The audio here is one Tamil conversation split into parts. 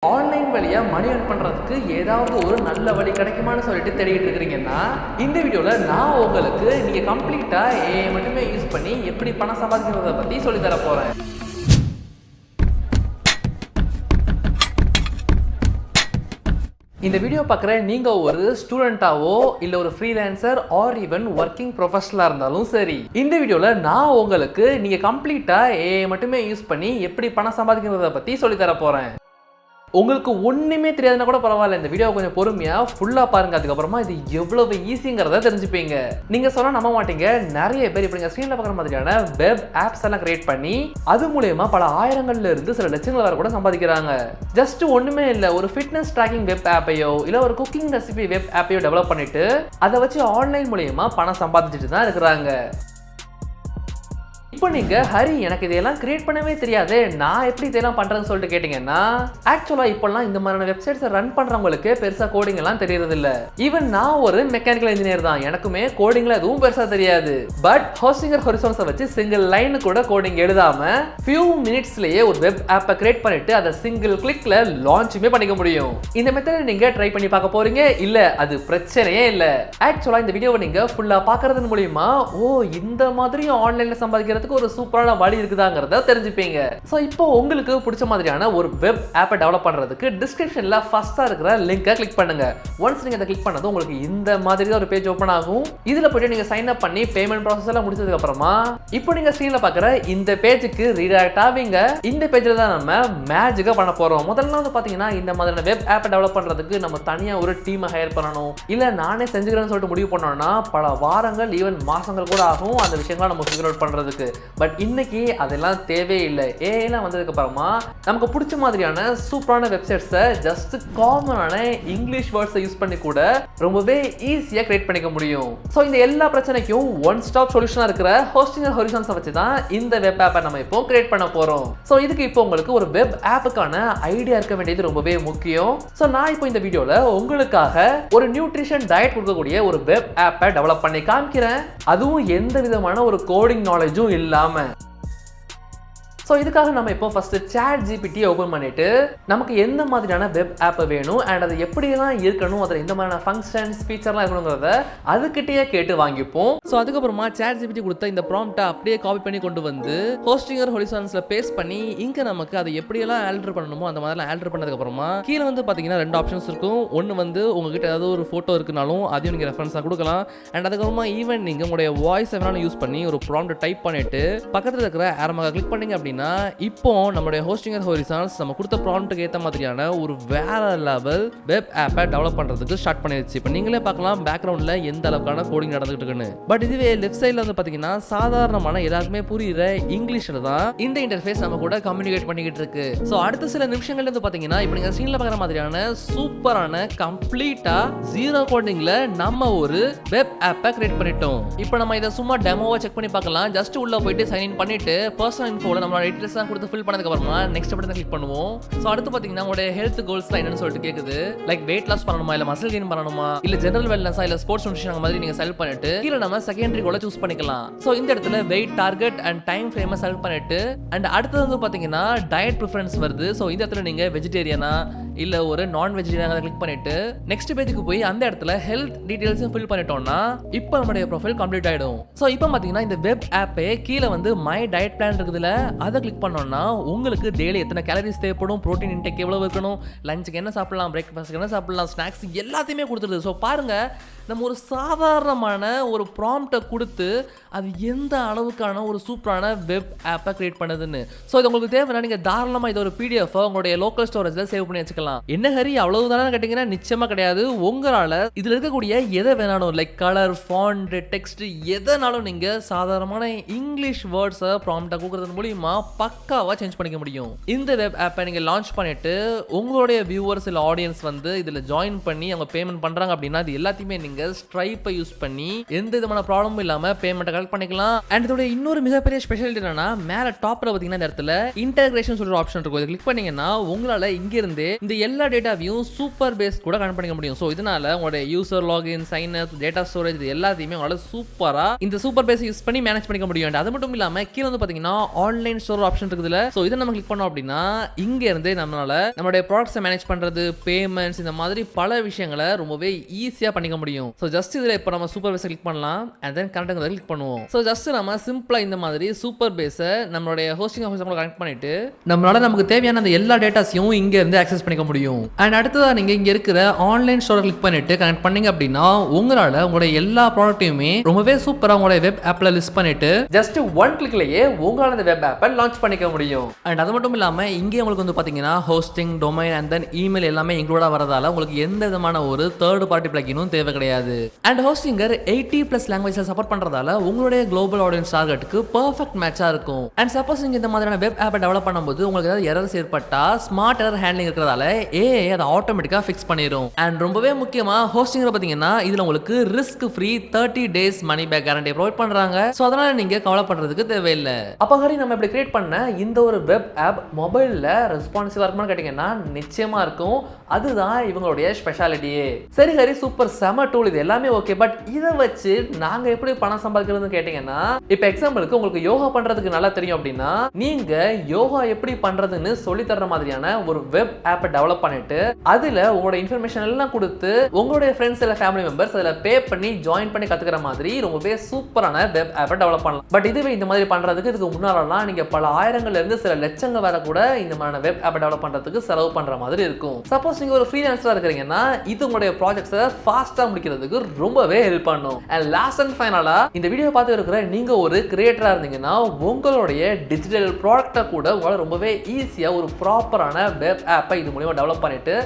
ஆன்லைன் வழியாக மணி earn பண்ணுறதுக்கு ஏதாவது ஒரு நல்ல வழி கிடைக்குமான்னு சொல்லிட்டு தேடிட்டு இருக்கிறீங்கன்னா இந்த வீடியோவில் நான் உங்களுக்கு நீங்கள் கம்ப்ளீட்டாக ஏஐ மட்டுமே யூஸ் பண்ணி எப்படி பணம் சம்பாதிக்கிறத பற்றி சொல்லித்தர போகிறேன். இந்த வீடியோ பார்க்குற நீங்கள் ஒரு ஸ்டூடெண்ட்டாவோ இல்லை ஒரு ஃப்ரீலான்சர் ஆர் ஈவன் ஒர்க்கிங் ப்ரொஃபஷனலாக இருந்தாலும் சரி, இந்த வீடியோவில் நான் உங்களுக்கு நீங்கள் கம்ப்ளீட்டாக ஏஐ மட்டுமே யூஸ் பண்ணி எப்படி பணம் சம்பாதிக்கிறத பற்றி சொல்லித்தர போகிறேன். உங்களுக்கு ஒன்றுமே தெரியாதுன்னா கூட பரவாயில்ல, இந்த வீடியோ கொஞ்சம் பொறுமையாக ஃபுல்லாக பாருங்கள். அதுக்கப்புறமா இது எவ்வளவு ஈஸிங்கிறத தெரிஞ்சுப்பீங்க. நீங்கள் சொன்னால் நம்ப மாட்டீங்க, நிறைய பேர் இப்போ நீங்கள் ஸ்க்ரீனில் பார்க்குற மாதிரியான வெப் ஆப்ஸ் எல்லாம் கிரியேட் பண்ணி அது மூலயமா பல ஆயிரங்கள்ல இருந்து சில லட்சங்கள் வரை கூட சம்பாதிக்கிறாங்க. ஜஸ்ட் ஒன்றுமே இல்லை, ஒரு ஃபிட்னஸ் ட்ராக்கிங் வெப் ஆப்பையோ இல்லை ஒரு குக்கிங் ரெசிபி வெப் ஆப்பையோ டெவலப் பண்ணிட்டு அதை வச்சு ஆன்லைன் மூலயமா பணம் சம்பாதிச்சுட்டு தான் இருக்கிறாங்க. இப்போ நீங்கள் ஹரி எனக்கு இதெல்லாம் கிரியேட் பண்ணவே தெரியாது, நான் எப்படி இதெல்லாம் பண்ணுறேன்னு சொல்லிட்டு கேட்டிங்கன்னா, ஆக்சுவலாக இப்போல்லாம் இந்த மாதிரியான வெப்சைட்ஸை ரன் பண்ணுறவங்களுக்கு பெருசாக கோடிங் எல்லாம் தெரியறது இல்லை. ஈவன் நான் ஒரு மெக்கானிக்கல் இன்ஜினியர் தான், எனக்குமே கோடிங்கில் எதுவும் பெருசாக தெரியாது. பட் ஹோஸ்டிங்கர் ஹொரிசோன்ஸை வச்சு சிங்கிள் லைன் கூட கோடிங் எழுதாமல் ஃபியூ மினிட்ஸ்லேயே ஒரு வெப் ஆப்பை கிரியேட் பண்ணிட்டு அதை சிங்கிள் கிளிக்கில் லான்ச்சுமே பண்ணிக்க முடியும். இந்த மெத்தடை நீங்கள் ட்ரை பண்ணி பார்க்க போறீங்க இல்லை, அது பிரச்சனையே இல்லை. ஆக்சுவலாக இந்த வீடியோவை நீங்கள் ஃபுல்லாக பார்க்கறது மூலியமா இந்த மாதிரியும் ஆன்லைனில் சம்பாதிக்கிறது ஒரு சூப்பரான வழி இருக்குதாங்கிறத தெரிஞ்சுப்பீங்க. சோ இப்போ உங்களுக்கு பிடிச்ச மாதிரியான ஒரு வெப் ஆப்பை டெவலப் பண்றதுக்கு டிஸ்கிரிப்ஷன்ல ஃபர்ஸ்டா இருக்கிற லிங்கை கிளிக் பண்ணுங்க. ஒன்ஸ் நீங்க அதை கிளிக் பண்ணது உங்களுக்கு இந்த மாதிரி ஒரு பேஜ் ஓபன் ஆகும். இதுல போய்ட்டு நீங்க சைன் அப் பண்ணி பேமெண்ட் ப்ராசஸ் எல்லாம் முடிச்சதுக்கு அப்புறமா இப்போ நீங்க ஸ்கிரீன்ல பார்க்குற இந்த பேஜுக்கு ரீடைரக்ட் ஆவீங்க. இந்த பேஜ்ல தான் நம்ம மேஜிக்கா பண்ண போறோம். முதல்ல வந்து பாத்தீங்கன்னா இந்த மாதிரியான வெப் ஆப்பை டெவலப் பண்றதுக்கு நம்ம தனியா ஒரு டீமை ஹையர் பண்ணணும், இல்ல நானே செஞ்சுக்கிறேன்னு சொல்லிட்டு முடிவு பண்ணோம்னா பல வாரங்கள் ஈவன் மாசங்கள் கூட ஆகும் அந்த விஷயங்களை நம்ம ஃபிகர் அவுட் பண்றதுக்கு. பட் இன்னைக்கு அதெல்லாம் தேவையில்லை. ஏஐலாம் வந்ததுக்கு அப்புறமா நமக்கு பிடிச்ச மாதிரியான சூப்பரான வெப்சைட்ஸை ஜஸ்ட் காமனான இங்கிலீஷ் வேர்ட்ஸை யூஸ் பண்ணி கூட ரொம்பவே ஈஸியாக கிரியேட் பண்ணிக்க முடியும். ஸோ இந்த எல்லா பிரச்சனைக்கும் ஒன் ஸ்டாப் சொல்யூஷனாக இருக்கிற ஹோஸ்டிங்கர் ஹொரிசோன்ஸை வச்சு தான் இந்த வெப் ஆப்பை நம்ம இப்போ கிரியேட் பண்ண போகிறோம். ஸோ இதுக்கு இப்போ உங்களுக்கு ஒரு வெப் ஆப்புக்கான ஐடியா இருக்க வேண்டியது ரொம்பவே முக்கியம். ஸோ நான் இப்போ இந்த வீடியோவில் உங்களுக்காக ஒரு நியூட்ரிஷன் டயட் கொடுக்கக்கூடிய ஒரு வெப் ஆப்பை டெவலப் பண்ணி காமிக்கிறேன், அதுவும் எந்த விதமான ஒரு கோடிங் நாலேஜும் இல்லாம. ஸோ இதுக்காக நம்ம இப்போ ஃபர்ஸ்ட் சாட் ஜிபிடி ஓப்பன் பண்ணிட்டு நமக்கு எந்த மாதிரியான வெப் ஆப் வேணும் அண்ட் அது எப்படியெல்லாம் இருக்கணும், அதில் எந்த மாதிரியான ஃபங்க்ஷன்ஸ் ஃபீச்சர்லாம் இருக்கணுங்கிறத அதுக்கிட்டே கேட்டு வாங்கிப்போம். ஸோ அதுக்கப்புறமா சாட் ஜிபிடி கொடுத்த இந்த ப்ராம்ப்டை அப்படியே காப்பி பண்ணி கொண்டு வந்து ஹோஸ்டிங்கர் ஹொரிசோன்ஸில் பேஸ்ட் பண்ணி இங்கே நமக்கு அதை எப்படியெல்லாம் ஆல்டர் பண்ணணுமோ அந்த மாதிரிலாம் ஆல்டர் பண்ணதுக்கப்புறமா கீழே வந்து பார்த்தீங்கன்னா ரெண்டு ஆப்ஷன்ஸ் இருக்கும். ஒன்று வந்து உங்ககிட்ட ஏதாவது ஒரு ஃபோட்டோ இருக்குனாலும் அதையும் நீங்கள் ரெஃபரன்ஸாக கொடுக்கலாம். அண்ட் அதுக்கப்புறமா ஈவன் நீங்கள் உங்களுடைய வாய்ஸ் எவனாலும் யூஸ் பண்ணி ஒரு ப்ராம்ப்டை டைப் பண்ணிட்டு பக்கத்தில் இருக்கிற ஆரமாக கிளிக் பண்ணீங்க அப்படின்னா இப்போ நம்மளுடைய ஹோஸ்டிங்கர் ஹொரிசோன்ஸ் நம்ம கொடுத்த ப்ராம்ப்ட்டுக்கு ஏற்ற மாதிரியான ஒரு வேற லெவல் வெப் ஆப்பை டெவலப் பண்றதுக்கு ஸ்டார்ட் பண்ணிடுச்சு. இப்போ நீங்களே பார்க்கலாம் பேக்ரவுண்ட்ல எந்த அளவுக்கான கோடிங் நடந்துட்டு இருக்குன்னு. பட் இதுவே லெஃப்ட் சைட்ல வந்து பாத்தீங்கன்னா சாதாரணமான எல்லாருக்குமே புரியுற இங்கிலீஷ்ல தான் இந்த இன்டர்ஃபேஸ் நம்ம கூட கம்யூனிகேட் பண்ணிக்கிட்டு இருக்கு. ஸோ அடுத்த சில நிமிஷங்கள்ல இருந்து பாத்தீங்கன்னா இப்போ நீங்க ஸ்க்ரீன்ல பார்க்குற மாதிரியான சூப்பரான கம்ப்ளீட்டா ஜீரோ கோடிங்ல நம்ம ஒரு வெப் ஆப்பை கிரியேட் பண்ணிட்டோம். இப்போ நம்ம இதை சும்மா டெமோவா செக் பண்ணி பார்க்கலாம். ஜஸ்ட் உள்ள போயிட்டு சைன் இன் பண்ணிட்டு பர்சனல் இன்ஃபோல நம்மளோட டீடைல்ஸ் கொடுத்து ஃபில் பண்ணதுக்கு அப்புறமா நெக்ஸ்ட் பட்டனை கிளிக் பண்ணுவோம். சோ அடுத்து பாத்தீங்கன்னா உங்களுடைய ஹெல்த் கோல்ஸ்லாம் என்னன்னு சொல்லிட்டு கேக்குது. லைக் வெயிட் லாஸ் பண்ணணுமா, இல்ல மசில் கெயின் பண்ணணுமா, இல்ல ஜெனரல் வெல்னஸா, இல்ல ஸ்போர்ட்ஸ் நியூட்ரிஷன் மாதிரி நீங்க செலக்ட் பண்ணிட்டு கீழ நம்ம செகண்டரி கோலை சூஸ் பண்ணிக்கலாம். சோ இந்த இடத்துல வெயிட் டார்கெட் அண்ட் டைம் ஃப்ரேமை செலக்ட் பண்ணிட்டு அண்ட் அடுத்து வந்து பாத்தீங்கன்னா டயட் ப்ரிஃபரன்ஸ் வருது. சோ இந்த இடத்துல நீங்க வெஜிடேரியனா இல்ல ஒரு நான் வெஜிடேரியனா கிளிக் பண்ணிட்டு நெக்ஸ்ட் பேஜுக்கு போய் அந்த இடத்துல ஹெல்த் டீடைல்ஸும் ஃபில் பண்ணிட்டோம்னா இப்போ நம்மளுடைய ப்ரொஃபைல் கம்ப்ளீட் ஆயிடும். சோ இப்போ பாத்தீங்கன்னா இந்த வெப் ஆப்பே கீழ வந்து மை டயட் பிளான் இருக்குதுல, அதை கிளிக் பண்ணோம்னா உங்களுக்கு டெய்லி எத்தனை கேலரிஸ் தேவைப்படும், புரோட்டீன் இன்டேக் எவ்வளவு இருக்கணும், லஞ்சுக்கு என்ன சாப்பிடலாம், பிரேக்ஃபாஸ்ட்டுக்கு என்ன சாப்பிடலாம், ஸ்நாக்ஸ் எல்லாத்தையுமே கொடுத்துருது. ஸோ பாருங்க, நம்ம ஒரு சாதாரணமான ஒரு ப்ராம்ப்டை கொடுத்து அது எந்த அளவுக்கான ஒரு சூப்பரான வெப் ஆப்பை கிரியேட் பண்ணுதுன்னு. ஸோ இது உங்களுக்கு தேவைன்னா நீங்கள் தாராளமாக இது ஒரு பிடிஎஃப் உங்களுடைய லோக்கல் ஸ்டோரேஜில் சேவ் பண்ணி வச்சுக்கலாம். என்ன ஹரி அவ்வளவுதானே கேட்டிங்கன்னா நிச்சயமாக கிடையாது. உங்களால் இதில் இருக்கக்கூடிய எதை வேணாலும் லைக் கலர், ஃபாண்ட், டெக்ஸ்ட் எதனாலும் நீங்கள் சாதாரணமான இங்கிலீஷ் வேர்ட்ஸை ப்ராம்ப்டை கொடுக்கறது மூலியமா பக்காவாக சேஞ்ச் பண்ணிக்க முடியும். இந்த வெப் ஆப்பை நீங்கள் லான்ச் பண்ணிட்டு உங்களுடைய வியூவர்ஸ் இல்லை ஆடியன்ஸ் வந்து இதில் ஜாயின் பண்ணி அவங்க பேமெண்ட் பண்ணுறாங்க அப்படின்னா அது எல்லாத்தையுமே நீங்கள் ஸ்ட்ரைப்பை யூஸ் பண்ணி எந்த விதமான ப்ராப்ளமும் இல்லாமல் பேமெண்ட்டை கலெக்ட் பண்ணிக்கலாம். அண்ட் இதோட இன்னொரு மிகப்பெரிய ஸ்பெஷாலிட்டி என்னன்னா மேலே டாப்பில் பார்த்தீங்கன்னா இந்த இடத்துல இன்டகிரேஷன் சொல்ற ஆப்ஷன் இருக்கும். இதை கிளிக் பண்ணீங்கன்னா உங்களால் இங்கிருந்தே இந்த எல்லா டேட்டாவையும் சூப்பர் பேஸ் கூட கனெக்ட் பண்ணிக்க முடியும். ஸோ இதனால உங்களுடைய user login, sign up, data storage இது எல்லாத்தையுமே உங்களால் சூப்பராக இந்த சூப்பர் பேஸ் யூஸ் பண்ணி மேனேஜ் பண்ணிக்க முடியும். அது மட்டும் இல்லாமல் கீழே வந்து பார்த்தீங்கன்னா ஆன்லைன் ஸ்டோர் ஆப்ஷன் இருக்குதுல, சோ இதை நம்ம கிளிக் பண்ணோம் அப்படின்னா இங்க இருந்தே நம்மளால நம்மளுடைய ப்ராடக்ட்ஸை மேனேஜ் பண்றது, பேமெண்ட்ஸ், இந்த மாதிரி பல விஷயங்களை ரொம்பவே ஈஸியா பண்ணிக்க முடியும். சோ ஜஸ்ட் இதுல இப்போ நம்ம சூப்பர் பேஸை கிளிக் பண்ணலாம் அண்ட் தென் கனெக்ட் கிளிக் பண்ணுவோம். சோ ஜஸ்ட் நம்ம சிம்பிளா இந்த மாதிரி சூப்பர் பேஸை நம்மளுடைய ஹோஸ்டிங் ஆஃபீஸ் கூட கனெக்ட் பண்ணிட்டு நம்மளால நமக்கு தேவையான அந்த எல்லா டேட்டாஸையும் இங்க இருந்து ஆக்சஸ் பண்ணிக்க முடியும். அண்ட் அடுத்ததா நீங்க இங்க இருக்கிற ஆன்லைன் ஸ்டோரை கிளிக் பண்ணிட்டு கனெக்ட் பண்ணீங்க அப்படின்னா உங்களால உங்களுடைய எல்லா ப்ராடக்ட்டையுமே ரொம்பவே சூப்பரா உங்களுடைய வெப் ஆப்ல லிஸ்ட் பண்ணிட்டு ஜஸ்ட் ஒன் கிளிக்லயே உங்களால அந்த வெப் ஆப்பை லான்ச் பண்ணிக்க முடியும். அண்ட் அது மட்டும் இல்லாம இங்கே உங்களுக்கு வந்து பாத்தீங்கன்னா hosting, domain and then email எல்லாமே இன்க்ளூடா வரதால உங்களுக்கு எந்த விதமான ஒரு தேர்ட் பார்ட்டி பிளகினும் தேவை கிடையாது. அண்ட் ஹோஸ்டிங்கர் 80+ லாங்குவேஜ்ல சப்போர்ட் பண்றதால உங்களுடைய குளோபல் ஆடியன்ஸ் டார்கெட்டுக்கு பெர்ஃபெக்ட் மேட்சா இருக்கும். அண்ட் சப்போஸ் நீங்க இந்த மாதிரியான வெப் ஆப்பை டெவலப் பண்ணும்போது உங்களுக்கு ஏதாவது எரர்ஸ் ஏற்பட்டா ஸ்மார்ட் எரர் ஹேண்ட்லிங் இருக்கிறதால ஏஐ அதை ஆட்டோமேட்டிக்கா ஃபிக்ஸ் பண்ணிரும். அண்ட் ரொம்பவே முக்கியமா ஹோஸ்டிங்கர் பாத்தீங்கன்னா இதுல உங்களுக்கு risk free 30 days money back guarantee provide பண்றாங்க. சோ அதனால நீங்க கவலைப்படுறதுக்கு தேவையில்லை. அப்ப ஹரி நம்ம இப்படி கிரியேட் பண்ண இந்த ஒரு வெப் ஆப் மொபைல்ல ரெஸ்பான்சிவா இருக்குமான்னு கேட்டீங்கன்னா நிச்சயமா இருக்கும். அதுதான் இவங்களுடைய ஸ்பெஷாலிட்டியே. சரி ஹரி, சூப்பர், செம டூல், இது எல்லாமே ஓகே. பட் இதை வச்சு நாங்க எப்படி பணம் சம்பாதிக்கிறதுன்னு கேட்டீங்கன்னா, இப்ப எக்ஸாம்பிளுக்கு உங்களுக்கு யோகா பண்றதுக்கு நல்லா தெரியும் அப்படின்னா நீங்க யோகா எப்படி பண்றதுன்னு சொல்லி தர்ற மாதிரியான ஒரு வெப் ஆப்பை டெவலப் பண்ணிட்டு அதுல உங்களோட இன்ஃபர்மேஷன் எல்லாம் கொடுத்து உங்களுடைய ஃப்ரெண்ட்ஸ் இல்ல ஃபேமிலி மெம்பர்ஸ் அதுல பே பண்ணி ஜாயின் பண்ணி கத்துக்கிற மாதிரி ரொம்பவே சூப்பரான வெப் ஆப்பை டெவலப் பண்ணலாம். பட் இதுவே இந்த மாதிரி பண்றதுக்கு இதுக்கு முன்னாலாம் நீங்க பல ஆயிரங்கள்ல இருந்து சில லட்சங்கள் வர கூட இந்த மாதிரி வெப் ஆப்பை டெவலப் பண்றதுக்கு செலவு பண்ற மாதிரி இருக்கும். சப்போஸ் நீங்க ஒரு ஃப்ரீலான்சரா இருக்கீங்கன்னா இது உங்களுடைய ப்ராஜெக்ட்ஸை ஃபாஸ்டா முடிக்கிறதுக்கு ரொம்பவே ஹெல்ப் பண்ணும். அண்ட் லாஸ்ட் அண்ட் ஃபைனலா இந்த வீடியோ பார்த்து இருக்கிற நீங்க ஒரு கிரியேட்டரா இருந்தீங்கன்னா உங்களுடைய டிஜிட்டல் ப்ராடக்ட்டை கூட உங்களால ரொம்பவே ஈஸியா ஒரு ப்ராப்பரான வெப் ஆப்பை இது மூலமா டெவலப் பண்ணிட்டு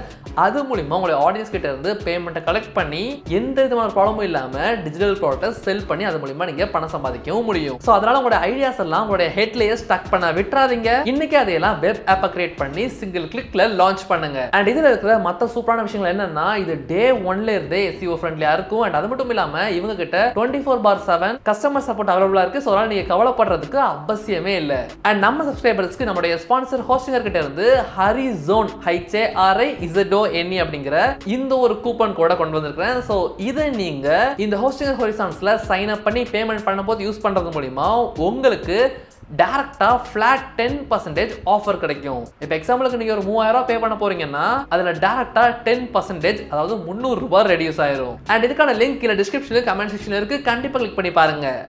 அது மூலமா உங்களுடைய ஆடியன்ஸ் கிட்ட இருந்து பேமெண்ட்டை கலெக்ட் பண்ணி எந்த விதமான ப்ராப்ளமும் இல்லாம டிஜிட்டல் ப்ராடக்ட்டை செல் பண்ணி அது மூலமா நீங்க பணம் சம்பாதிக்கவும் முடியும். சோ அதனால உங்களுடைய ஐடியாஸ் எல்லாம் உங்களுடைய ஹெட்லயே ஸ்டக் பண்ண விட்டுறாதீங்க. இன்னைக்கு அதையெல்லாம் வெப் ஆப்பை கிரியேட் பண்ணி சிங்கிள் கிளிக்ல லான்ச் பண்ணுங்க. அண்ட் இதுல இருக்கிற மற்ற சூப்பரான விஷயங்கள் என்னன்னா இது டே 1ல இருந்தே SEO ஃப்ரெண்ட்லியா இருக்கும். அண்ட் அது மட்டும் இல்லாம இவங்க கிட்ட 24/7 கஸ்டமர் சப்போர்ட் அவைலபிளா இருக்கு. சோ அதனால நீங்க கவலைப்படுறதுக்கு அவசியமே இல்ல. அண்ட் நம்ம சப்ஸ்கிரைபர்ஸ்க்கு நம்மளுடைய ஸ்பான்சர் ஹோஸ்டிங்கர் கிட்ட இருந்து ஹரிசோன் HARIZONE அப்படிங்கிற இந்த ஒரு கூப்பன் கோட கொண்டு வந்திருக்கேன். சோ இதை நீங்க இந்த ஹோஸ்டிங்கர் ஹொரிசான்ஸ்ல சைன் அப் பண்ணி பேமெண்ட் பண்ணும்போது யூஸ் பண்றது மூலமா உங்களுக்கு டைரக்டா ஃபிளாட் 10% ஆஃபர் கிடைக்கும். இப்போ எக்ஸாம்பிளுக்கு நீங்க ஒரு 3000 ரூபாய் பே பண்ண போறீங்கன்னா அதுல டைரக்டா 10% அதாவது 300 ரூபாய் ரெடியூஸ் ஆயிரும். அண்ட் இதுக்கான லிங்க் கீழ டிஸ்கிரிப்ஷன்ல கமெண்ட் செக்ஷன்ல இருக்கு. கண்டிப்பா கிளிக் பண்ணி பாருங்க.